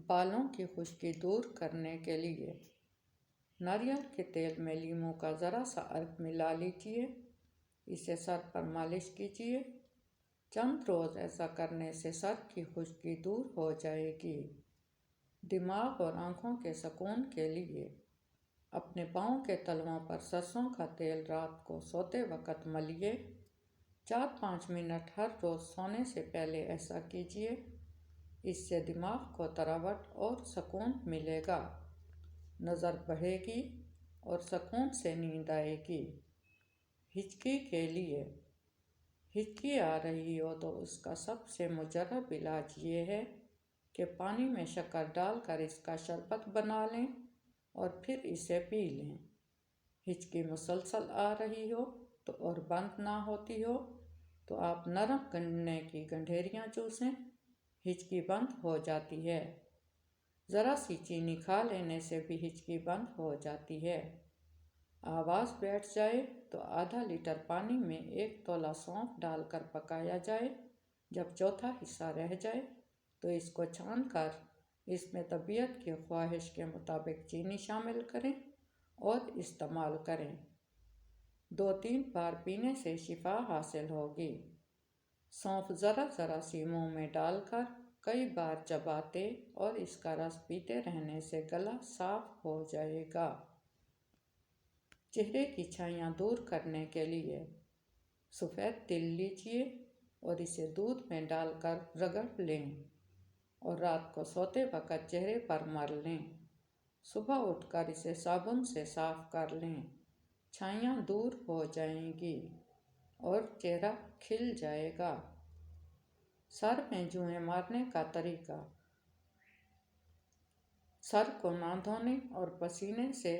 بالوں کی خشکی دور کرنے کے لیے ناریل کے تیل میں لیموں کا ذرا سا عرق ملا لیجیے، اسے سر پر مالش کیجیے۔ چند روز ایسا کرنے سے سر کی خشکی دور ہو جائے گی۔ دماغ اور آنکھوں کے سکون کے لیے اپنے پاؤں کے تلووں پر سرسوں کا تیل رات کو سوتے وقت ملیے۔ 4-5 منٹ ہر روز سونے سے پہلے ایسا کیجیے، اس سے دماغ کو تراوٹ اور سکون ملے گا، نظر بڑھے گی اور سکون سے نیند آئے گی۔ ہچکی کے لیے ہچکی آ رہی ہو تو اس کا سب سے مجرب علاج یہ ہے کہ پانی میں شکر ڈال کر اس کا شربت بنا لیں اور پھر اسے پی لیں۔ ہچکی مسلسل آ رہی ہو تو اور بند نہ ہوتی ہو تو آپ نرم گنے کی گنڈھیریاں چوسیں، ہچکی بند ہو جاتی ہے۔ ذرا سی چینی کھا لینے سے بھی ہچکی بند ہو جاتی ہے۔ آواز بیٹھ جائے تو آدھا لیٹر پانی میں 1 تولہ سونف ڈال کر پکایا جائے۔ جب چوتھا حصہ رہ جائے تو اس کو چھان کر اس میں طبیعت کی خواہش کے مطابق چینی شامل کریں اور استعمال کریں۔ 2-3 بار پینے سے شفا حاصل ہوگی۔ سونف ذرا ذرا سی منہ میں ڈال کر کئی بار چباتے اور اس کا رس پیتے رہنے سے گلا صاف ہو جائے گا۔ چہرے کی چھائیاں دور کرنے کے لیے سفید تل لیجیے اور اسے دودھ میں ڈال کر رگڑ لیں اور رات کو سوتے وقت چہرے پر مل لیں۔ صبح اٹھ کر اسے صابن سے صاف کر لیں، چھائیاں دور ہو جائیں گی اور چہرہ کھل جائے گا۔ سر میں جوئیں مارنے کا طریقہ: سر کو نہ دھونے اور پسینے سے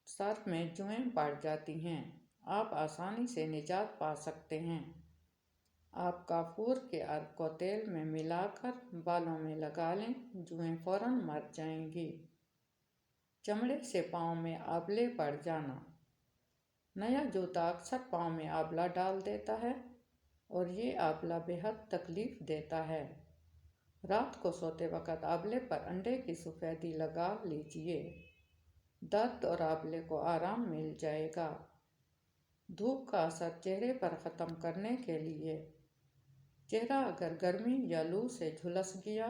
سر میں جوئیں بڑھ جاتی ہیں، آپ آسانی سے نجات پا سکتے ہیں۔ آپ کافور کے عرق کو تیل میں ملا کر بالوں میں لگا لیں، جوئیں فوراً مر جائیں گی۔ چمڑے سے پاؤں میں آبلے پڑ جانا: نیا جوتا اکثر پاؤں میں آبلہ ڈال دیتا ہے اور یہ آبلہ بے حد تکلیف دیتا ہے۔ رات کو سوتے وقت آبلے پر انڈے کی سفیدی لگا لیجیے، درد اور آبلے کو آرام مل جائے گا۔ دھوپ کا اثر چہرے پر ختم کرنے کے لیے چہرہ اگر گرمی یا لو سے جھلس گیا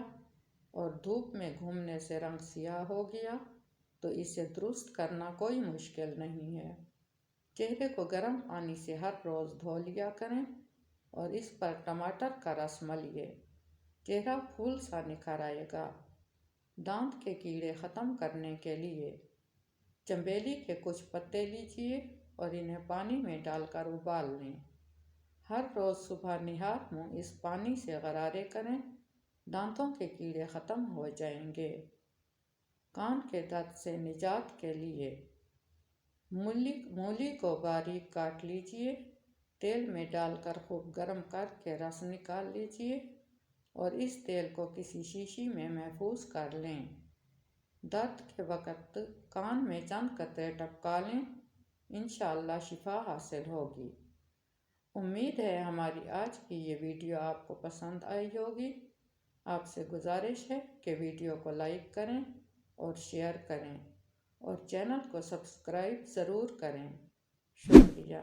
اور دھوپ میں گھومنے سے رنگ سیاہ ہو گیا تو اسے درست کرنا کوئی مشکل نہیں ہے۔ چہرے کو گرم پانی سے ہر روز دھو لیا کریں اور اس پر ٹماٹر کا رس ملیے، چہرہ پھول سا نکھر آئے گا۔ دانت کے کیڑے ختم کرنے کے لیے چنبیلی کے کچھ پتے لیجیے اور انہیں پانی میں ڈال کر ابال لیں۔ ہر روز صبح نہار منہ اس پانی سے غرارے کریں، دانتوں کے کیڑے ختم ہو جائیں گے۔ کان کے درد سے نجات کے لیے مولی کو باریک کاٹ لیجیے، تیل میں ڈال کر خوب گرم کر کے رس نکال لیجیے اور اس تیل کو کسی شیشی میں محفوظ کر لیں۔ درد کے وقت کان میں چند قطرے ٹپکا لیں، انشاءاللہ شفا حاصل ہوگی۔ امید ہے ہماری آج کی یہ ویڈیو آپ کو پسند آئی ہوگی۔ آپ سے گزارش ہے کہ ویڈیو کو لائک کریں اور شیئر کریں اور چینل کو سبسکرائب ضرور کریں۔ شکریہ۔